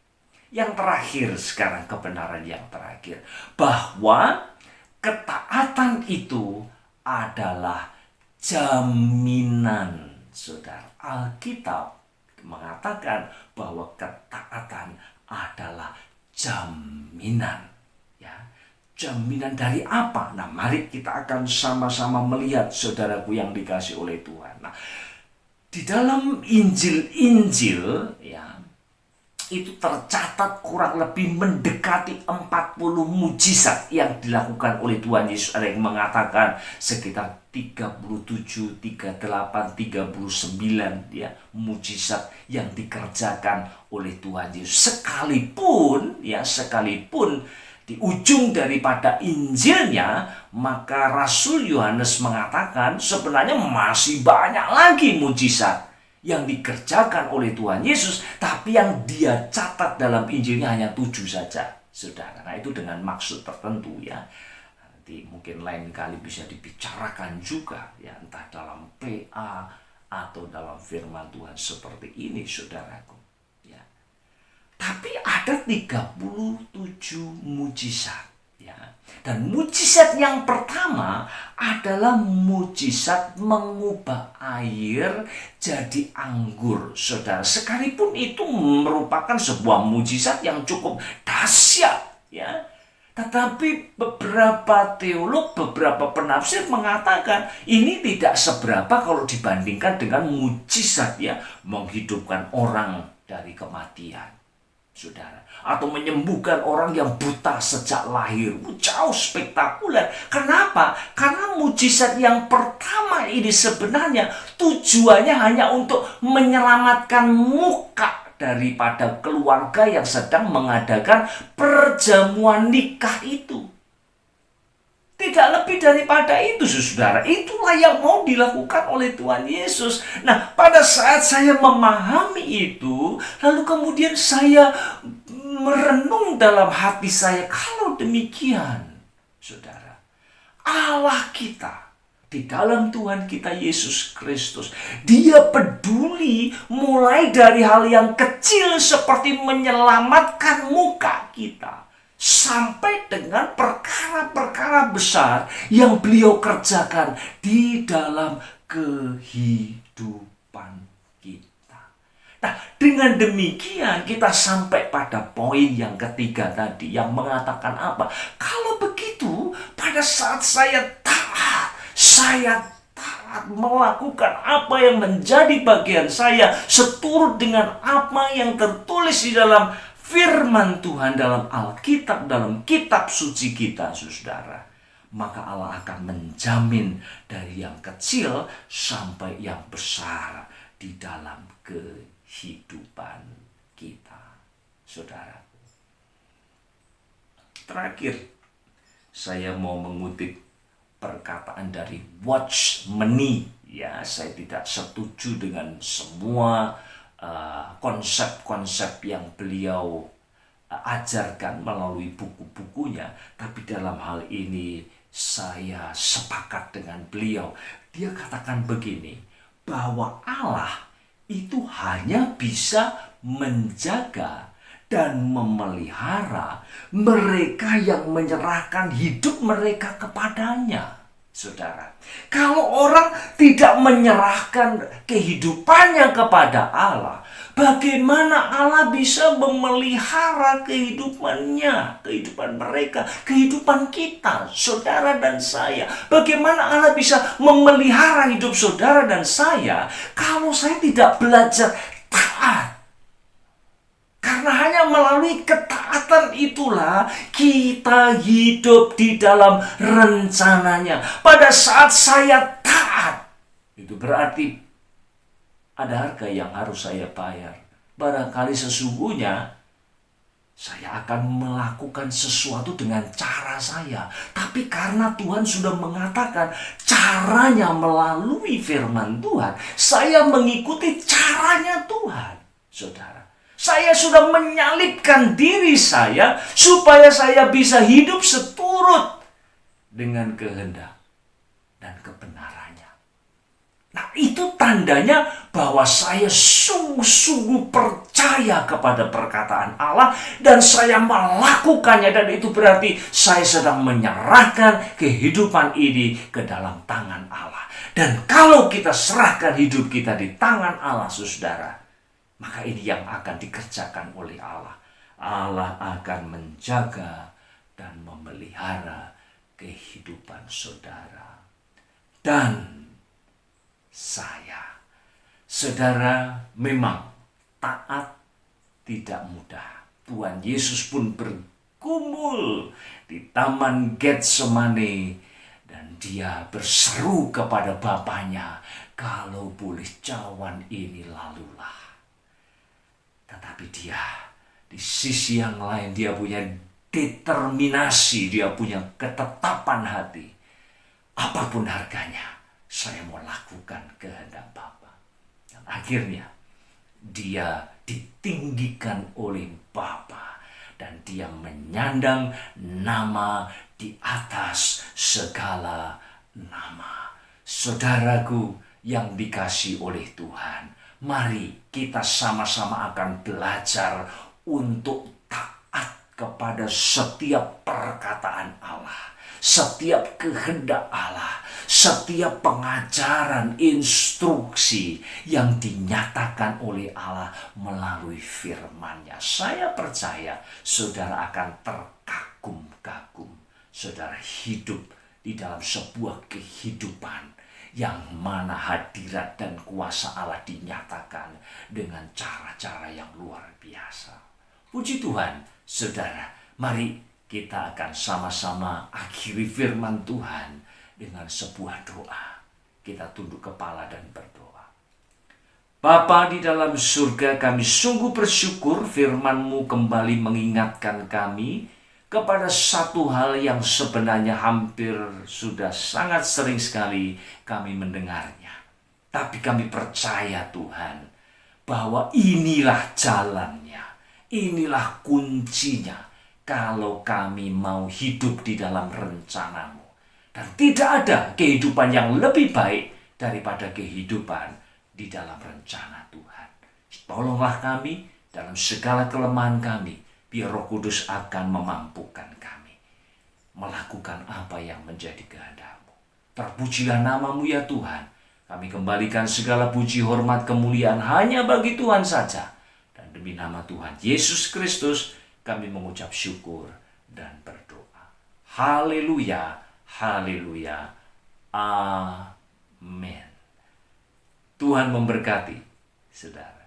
D: Yang terakhir sekarang, kebenaran yang terakhir, bahwa ketaatan itu adalah jaminan. Saudara, Alkitab mengatakan bahwa ketaatan adalah jaminan. Ya, jaminan dari apa? Nah, mari kita akan sama-sama melihat, saudaraku yang dikasihi oleh Tuhan. Nah, di dalam Injil-Injil, ya, itu tercatat kurang lebih mendekati 40 mujizat yang dilakukan oleh Tuhan Yesus. Ada yang mengatakan sekitar 37, 38, 39 ya, mujizat yang dikerjakan oleh Tuhan Yesus. Sekalipun di ujung daripada Injilnya, maka Rasul Yohanes mengatakan sebenarnya masih banyak lagi mujizat yang dikerjakan oleh Tuhan Yesus, tapi yang dia catat dalam Injilnya hanya 7 saja, saudara. Nah, itu dengan maksud tertentu ya. Nanti mungkin lain kali bisa dibicarakan juga ya, entah dalam PA atau dalam firman Tuhan seperti ini, saudaraku. Tapi ada 37 mujizat ya. Dan mujizat yang pertama adalah mujizat mengubah air jadi anggur, saudara. Sekalipun itu merupakan sebuah mujizat yang cukup dahsyat ya. Tetapi beberapa teolog, beberapa penafsir mengatakan ini tidak seberapa kalau dibandingkan dengan mujizat ya, menghidupkan orang dari kematian, saudara, atau menyembuhkan orang yang buta sejak lahir. Jauh spektakuler. Kenapa? Karena mujizat yang pertama ini sebenarnya tujuannya hanya untuk menyelamatkan muka daripada keluarga yang sedang mengadakan perjamuan nikah itu. Tidak lebih daripada itu, saudara. Itulah yang mau dilakukan oleh Tuhan Yesus. Nah, pada saat saya memahami itu, lalu kemudian saya merenung dalam hati saya, kalau demikian, saudara, Allah kita di dalam Tuhan kita Yesus Kristus, Dia peduli mulai dari hal yang kecil seperti menyelamatkan muka kita, sampai dengan perkara-perkara besar yang Beliau kerjakan di dalam kehidupan kita. Nah, dengan demikian kita sampai pada poin yang ketiga tadi, yang mengatakan apa? Kalau begitu, pada saat saya taat melakukan apa yang menjadi bagian saya, seturut dengan apa yang tertulis di dalam firman Tuhan, dalam Alkitab, dalam kitab suci kita, saudara, maka Allah akan menjamin dari yang kecil sampai yang besar di dalam kehidupan kita, saudara. Terakhir, saya mau mengutip perkataan dari Watchmeni. Ya, saya tidak setuju dengan semua konsep-konsep yang beliau ajarkan melalui buku-bukunya, tapi dalam hal ini saya sepakat dengan beliau. Dia katakan begini, bahwa Allah itu hanya bisa menjaga dan memelihara mereka yang menyerahkan hidup mereka kepadanya. Saudara, kalau orang tidak menyerahkan kehidupannya kepada Allah, bagaimana Allah bisa memelihara kehidupannya, kehidupan mereka, kehidupan kita, saudara dan saya? Bagaimana Allah bisa memelihara hidup saudara dan saya kalau saya tidak belajar taat? Karena hanya melalui ketaatan itulah kita hidup di dalam rencananya. Pada saat saya taat, itu berarti ada harga yang harus saya bayar. Barangkali sesungguhnya saya akan melakukan sesuatu dengan cara saya. Tapi karena Tuhan sudah mengatakan caranya melalui firman Tuhan, saya mengikuti caranya Tuhan. Saudara, saya sudah menyalipkan diri saya supaya saya bisa hidup seturut dengan kehendak dan kebenarannya. Nah, itu tandanya bahwa saya sungguh-sungguh percaya kepada perkataan Allah dan saya melakukannya, dan itu berarti saya sedang menyerahkan kehidupan ini ke dalam tangan Allah. Dan kalau kita serahkan hidup kita di tangan Allah, saudara, maka ini yang akan dikerjakan oleh Allah. Allah akan menjaga dan memelihara kehidupan saudara dan saya. Saudara, memang taat tidak mudah. Tuhan Yesus pun bergumul di Taman Getsemani dan dia berseru kepada Bapaknya, "Kalau boleh cawan ini lalulah." Tetapi dia, di sisi yang lain, dia punya determinasi, dia punya ketetapan hati. Apapun harganya, saya mau lakukan kehendak Bapa. Dan akhirnya, dia ditinggikan oleh Bapa. Dan dia menyandang nama di atas segala nama. Saudaraku yang dikasihi oleh Tuhan, mari kita sama-sama akan belajar untuk taat kepada setiap perkataan Allah, setiap kehendak Allah, setiap pengajaran, instruksi yang dinyatakan oleh Allah melalui firman-Nya. Saya percaya saudara akan terkagum-kagum. Saudara hidup di dalam sebuah kehidupan yang mana hadirat dan kuasa Allah dinyatakan dengan cara-cara yang luar biasa. Puji Tuhan, saudara, mari kita akan sama-sama akhiri firman Tuhan dengan sebuah doa. Kita tunduk kepala dan berdoa. Bapa di dalam surga, kami sungguh bersyukur firman-Mu kembali mengingatkan kami kepada satu hal yang sebenarnya hampir sudah sangat sering sekali kami mendengarnya. Tapi kami percaya Tuhan, bahwa inilah jalannya, inilah kuncinya kalau kami mau hidup di dalam rencana-Mu. Dan tidak ada kehidupan yang lebih baik daripada kehidupan di dalam rencana Tuhan. Tolonglah kami dalam segala kelemahan kami, biar Roh Kudus akan memampukan kami melakukan apa yang menjadi kehendak-Mu. Terpujilah nama-Mu ya Tuhan. Kami kembalikan segala puji, hormat, kemuliaan hanya bagi Tuhan saja. Dan demi nama Tuhan Yesus Kristus, kami mengucap syukur dan berdoa. Haleluya, haleluya, amin. Tuhan memberkati saudara.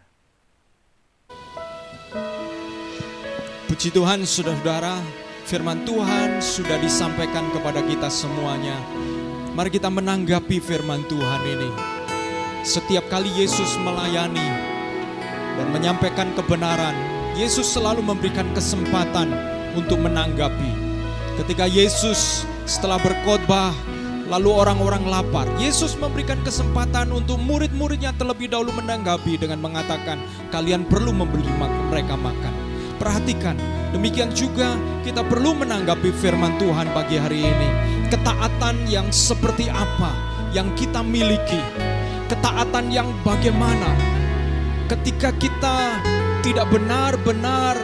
C: Puji Tuhan, saudara-saudara, firman Tuhan sudah disampaikan kepada kita semuanya. Mari kita menanggapi firman Tuhan ini. Setiap kali Yesus melayani dan menyampaikan kebenaran, Yesus selalu memberikan kesempatan untuk menanggapi. Ketika Yesus setelah berkhotbah, lalu orang-orang lapar, Yesus memberikan kesempatan untuk murid-muridnya terlebih dahulu menanggapi dengan mengatakan, "Kalian perlu memberi mereka makan." Perhatikan, demikian juga kita perlu menanggapi firman Tuhan pagi hari ini. Ketaatan yang seperti apa yang kita miliki? Ketaatan yang bagaimana? Ketika kita tidak benar-benar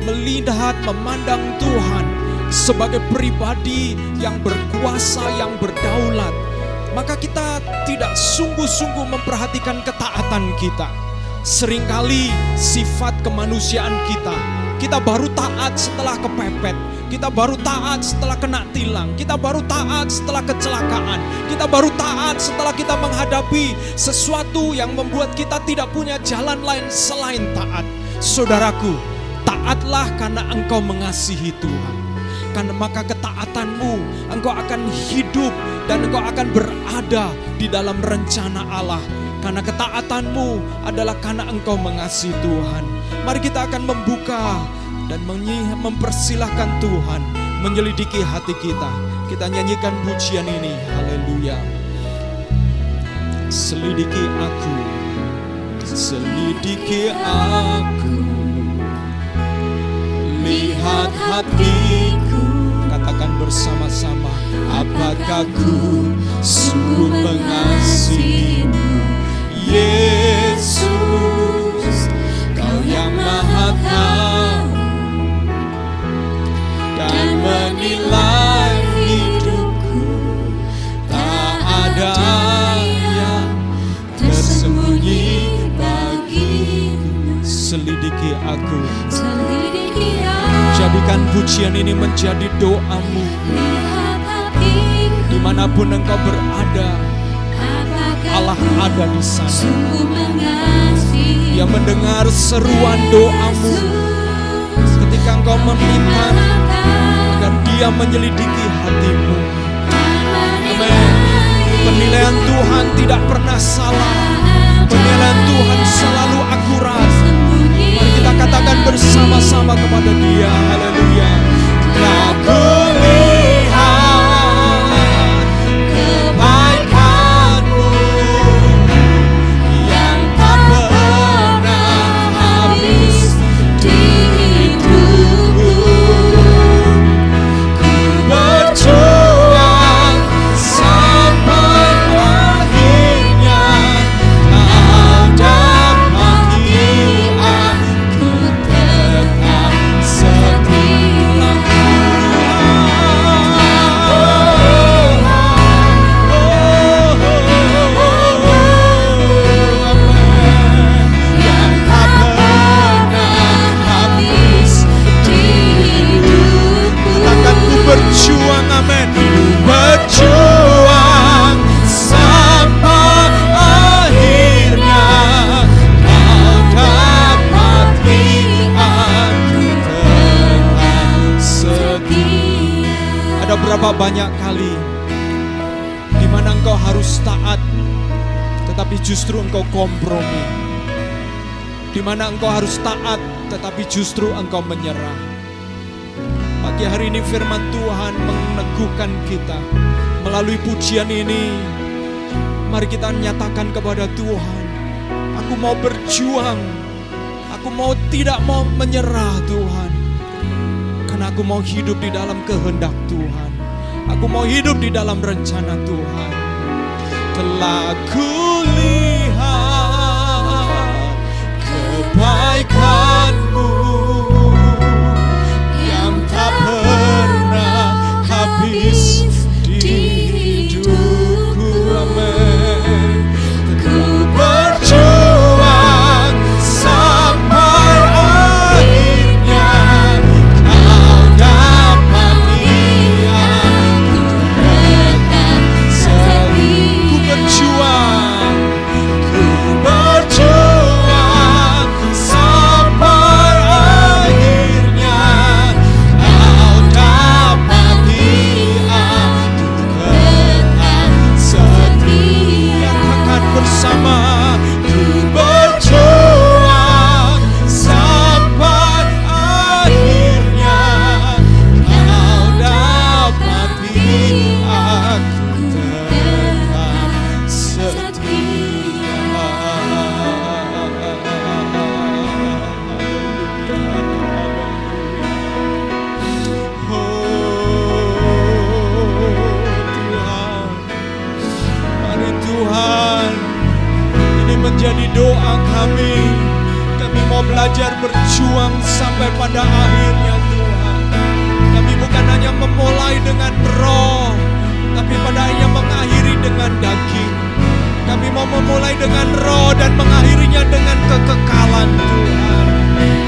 C: melihat, memandang Tuhan, sebagai pribadi yang berkuasa, yang berdaulat, maka kita tidak sungguh-sungguh memperhatikan ketaatan kita. Seringkali sifat kemanusiaan kita baru taat setelah kepepet, kita baru taat setelah kena tilang, kita baru taat setelah kecelakaan, kita baru taat setelah kita menghadapi sesuatu yang membuat kita tidak punya jalan lain selain taat. Saudaraku, taatlah karena engkau mengasihi Tuhan. Karena maka ketaatanmu, engkau akan hidup dan engkau akan berada di dalam rencana Allah. Karena ketaatanmu adalah karena engkau mengasihi Tuhan. Mari kita akan membuka dan mempersilahkan Tuhan menyelidiki hati kita. Kita nyanyikan pujian ini. Haleluya. Selidiki aku, selidiki aku, lihat hatiku. Katakan bersama-sama, apakah ku sungguh mengasihimu, Yesus, Kau yang Maha Tahu dan menilai hidupku. Tak ada yang tersembunyi bagimu. Selidiki aku,
B: Selidiki aku,
C: jadikan pujian ini menjadi doamu.
B: lihat hatiku,
C: Dimanapun engkau berada,
B: apakah
C: Allah ada di sana.
B: sungguh mengasihi
C: Dia mendengar seruan doamu ketika engkau meminta agar Dia menyelidiki hatimu. Amin. Penilaian Tuhan tidak pernah salah. Penilaian Tuhan selalu akurat. Mari kita katakan bersama-sama kepada Dia. Haleluya. Aku lihat kebaikan-Mu yang tak pernah habis di hidupku. Ku berjuang sampai akhirnya. Kau dapati aku tetap setia. Yang tak pernah habis di hidupku. Katakan ku berjuang, amin. Berjuang sampai akhirnya. Kau dapati aku tetap setia. Ada berapa banyak kali di mana engkau harus taat, tetapi justru engkau kompromi. Di mana engkau harus taat, tetapi justru engkau menyerah. Pagi hari ini firman Tuhan meneguhkan kita melalui pujian ini. Mari kita nyatakan kepada Tuhan, aku mau berjuang, aku tidak mau menyerah Tuhan. Karena aku mau hidup di dalam kehendak Tuhan. Aku mau hidup di dalam rencana Tuhan. Telah kulihat kebaikan-Mu yang tak pernah habis di hidupku. Amin. Ku berjuang sampai akhirnya. Kau dapati aku tetap setia. Ku berjuang, ku berjuang sampai akhirnya. Kau dapati aku tetap setia. Katakan bersama, ku berjuang sampai akhirnya. Kau dapati aku tetap setia. Tuhan, mari Tuhan, ini menjadi doa kami. Kami mau belajar berjuang sampai pada akhirnya Tuhan. Kami bukan bukan hanya memulai dengan roh, tapi pada akhirnya mengakhiri dengan daging. Kami mau memulai dengan roh dan mengakhirinya dengan kekekalan Tuhan.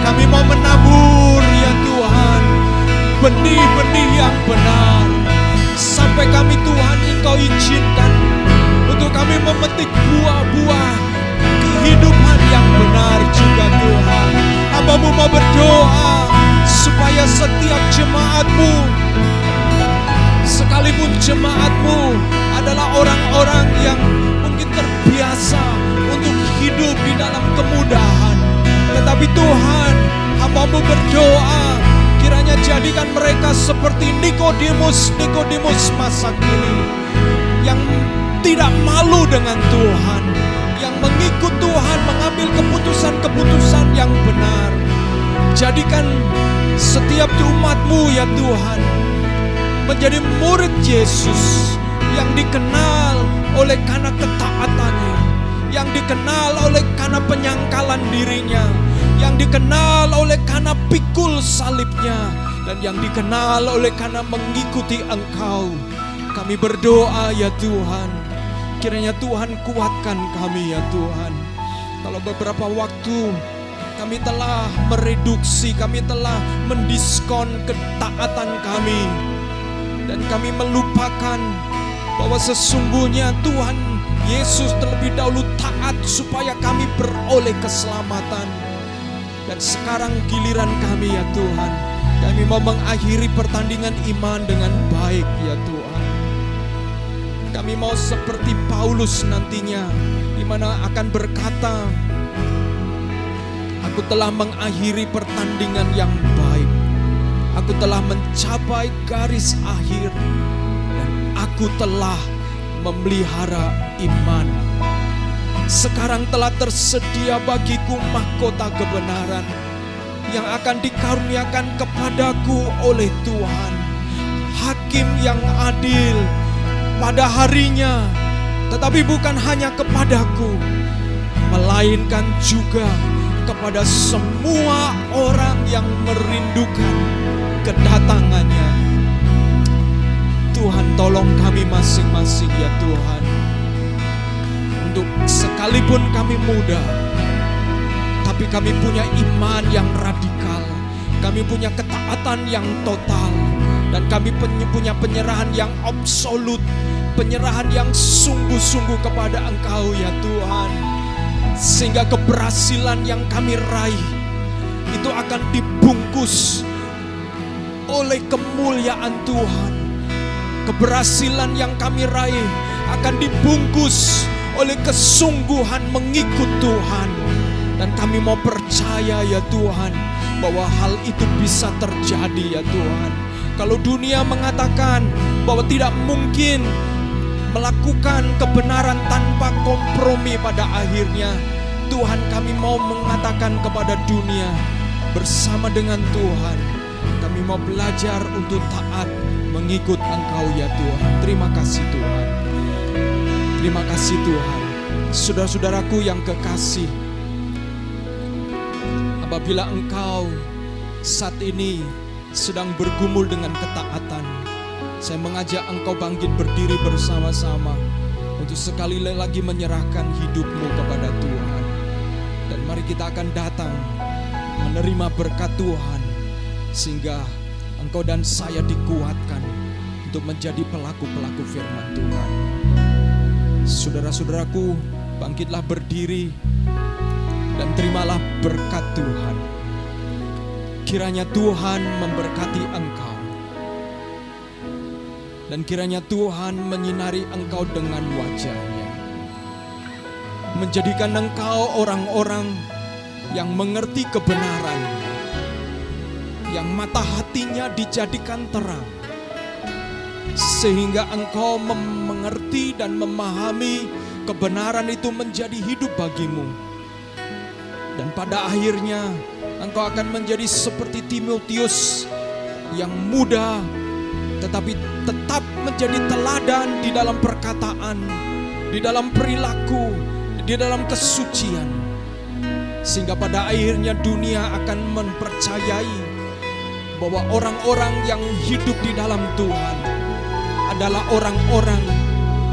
C: Kami mau menabur ya Tuhan, benih-benih yang benar. Sampai kami Tuhan Engkau izinkan untuk kami memetik buah-buah kehidupan yang benar juga Tuhan. Hamba-Mu mau berdoa supaya setiap jemaat-Mu, sekalipun jemaat-Mu adalah orang-orang yang mungkin terbiasa untuk hidup di dalam kemudahan, tetapi Tuhan, hamba-Mu berdoa kiranya jadikan mereka seperti Nikodemus masa kini yang tidak malu dengan Tuhan, yang mengikut Tuhan, mengambil keputusan-keputusan yang benar. Jadikan setiap umat-Mu ya Tuhan menjadi murid Yesus yang dikenal oleh karena ketaatannya, yang dikenal oleh karena penyangkalan dirinya, yang dikenal oleh karena pikul salibnya, dan yang dikenal oleh karena mengikuti Engkau. Kami berdoa ya Tuhan, kiranya Tuhan kuatkan kami ya Tuhan. Kalau beberapa waktu kami telah mereduksi, kami telah mendiskon ketaatan kami, dan kami melupakan bahwa sesungguhnya Tuhan Yesus terlebih dahulu taat supaya kami beroleh keselamatan. Dan sekarang giliran kami ya Tuhan, kami mau mengakhiri pertandingan iman dengan baik ya Tuhan. Kami mau seperti Paulus nantinya, di mana akan berkata, aku telah mengakhiri pertandingan yang baik, aku telah mencapai garis akhir, dan aku telah memelihara iman. Sekarang telah tersedia bagiku mahkota kebenaran yang akan dikaruniakan kepadaku oleh Tuhan, Hakim yang adil pada harinya, tetapi bukan hanya kepadaku, melainkan juga kepada semua orang yang merindukan kedatangannya. Tuhan, tolong kami masing-masing ya Tuhan, untuk sekalipun kami muda, tapi kami punya iman yang radikal, kami punya ketaatan yang total, dan kami punya penyerahan yang absolut, penyerahan yang sungguh-sungguh kepada Engkau ya Tuhan. Sehingga keberhasilan yang kami raih itu akan dibungkus oleh kemuliaan Tuhan. Keberhasilan yang kami raih akan dibungkus oleh kesungguhan mengikut Tuhan. Dan kami mau percaya ya Tuhan, bahwa hal itu bisa terjadi ya Tuhan. Kalau dunia mengatakan bahwa tidak mungkin melakukan kebenaran tanpa kompromi pada akhirnya, Tuhan, kami mau mengatakan kepada dunia, bersama dengan Tuhan kami mau belajar untuk taat mengikut Engkau ya Tuhan. Terima kasih Tuhan. Terima kasih Tuhan. Saudara-saudaraku yang kekasih, apabila Engkau saat ini sedang bergumul dengan ketaatan, saya mengajak Engkau bangkit berdiri bersama-sama untuk sekali lagi menyerahkan hidupmu kepada Tuhan. Dan mari kita akan datang menerima berkat Tuhan, sehingga Engkau dan saya dikuatkan untuk menjadi pelaku-pelaku firman Tuhan. Saudara-saudaraku, bangkitlah berdiri dan terimalah berkat Tuhan. Kiranya Tuhan memberkati engkau, dan kiranya Tuhan menyinari engkau dengan wajah-Nya, menjadikan engkau orang-orang yang mengerti kebenaran, yang mata hatinya dijadikan terang, sehingga engkau mengerti dan memahami kebenaran itu menjadi hidup bagimu. Dan pada akhirnya engkau akan menjadi seperti Timotius yang muda, tetapi tetap menjadi teladan di dalam perkataan, di dalam perilaku, di dalam kesucian. Sehingga pada akhirnya dunia akan mempercayai bahwa orang-orang yang hidup di dalam Tuhan adalah orang-orang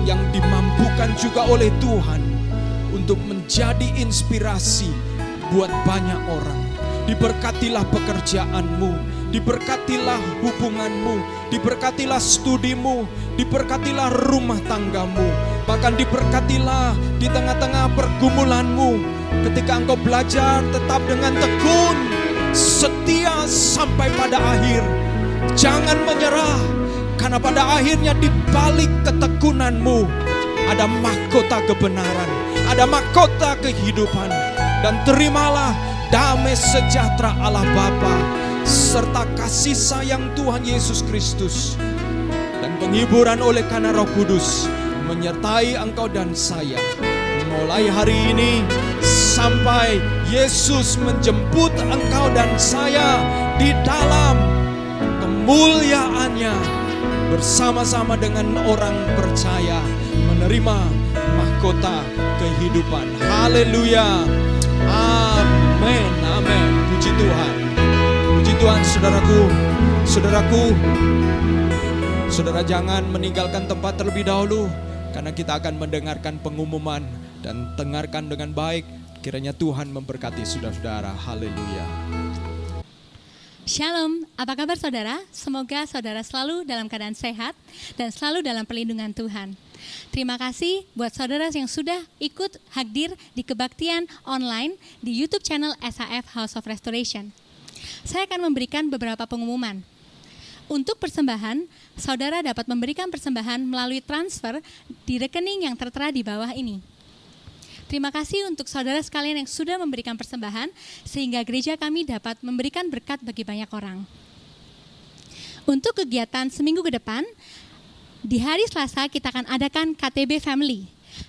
C: yang dimampukan juga oleh Tuhan untuk menjadi inspirasi buat banyak orang. Diberkatilah pekerjaanmu, diberkatilah hubunganmu, diberkatilah studimu, diberkatilah rumah tanggamu, bahkan diberkatilah di tengah-tengah pergumulanmu. Ketika engkau belajar tetap dengan tekun, setia sampai pada akhir. Jangan menyerah, karena pada akhirnya di balik ketekunanmu ada mahkota kebenaran, ada mahkota kehidupan. Dan terimalah damai sejahtera Allah Bapa serta kasih sayang Tuhan Yesus Kristus dan penghiburan oleh karena Roh Kudus menyertai engkau dan saya mulai hari ini sampai Yesus menjemput engkau dan saya di dalam kemuliaannya bersama-sama dengan orang percaya menerima mahkota kehidupan. Haleluya. Amin, amin. Puji Tuhan. Puji Tuhan, saudaraku, saudara jangan meninggalkan tempat terlebih dahulu, karena kita akan mendengarkan pengumuman, dan dengarkan dengan baik. Kiranya Tuhan memberkati saudara-saudara. Haleluya.
E: Shalom, apa kabar saudara? Semoga saudara selalu dalam keadaan sehat dan selalu dalam perlindungan Tuhan. Terima kasih buat saudara yang sudah ikut hadir di kebaktian online di YouTube channel SAF House of Restoration. Saya akan memberikan beberapa pengumuman. Untuk persembahan, saudara dapat memberikan persembahan melalui transfer di rekening yang tertera di bawah ini. Terima kasih untuk saudara sekalian yang sudah memberikan persembahan, sehingga gereja kami dapat memberikan berkat bagi banyak orang. Untuk kegiatan seminggu ke depan, di hari Selasa kita akan adakan KTB Family.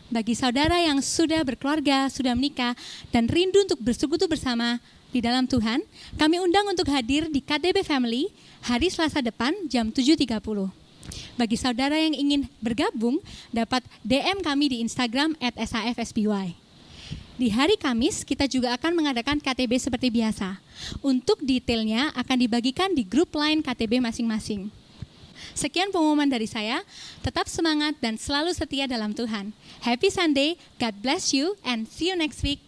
E: Bagi saudara yang sudah berkeluarga, sudah menikah, dan rindu untuk bersekutu bersama di dalam Tuhan, kami undang untuk hadir di KTB Family hari Selasa depan jam 7.30. Bagi saudara yang ingin bergabung, dapat DM kami di Instagram @safsby. Di hari Kamis, kita juga akan mengadakan KTB seperti biasa. Untuk detailnya akan dibagikan di grup line KTB masing-masing. Sekian pengumuman dari saya, tetap semangat dan selalu setia dalam Tuhan. Happy Sunday, God bless you, and see you next week.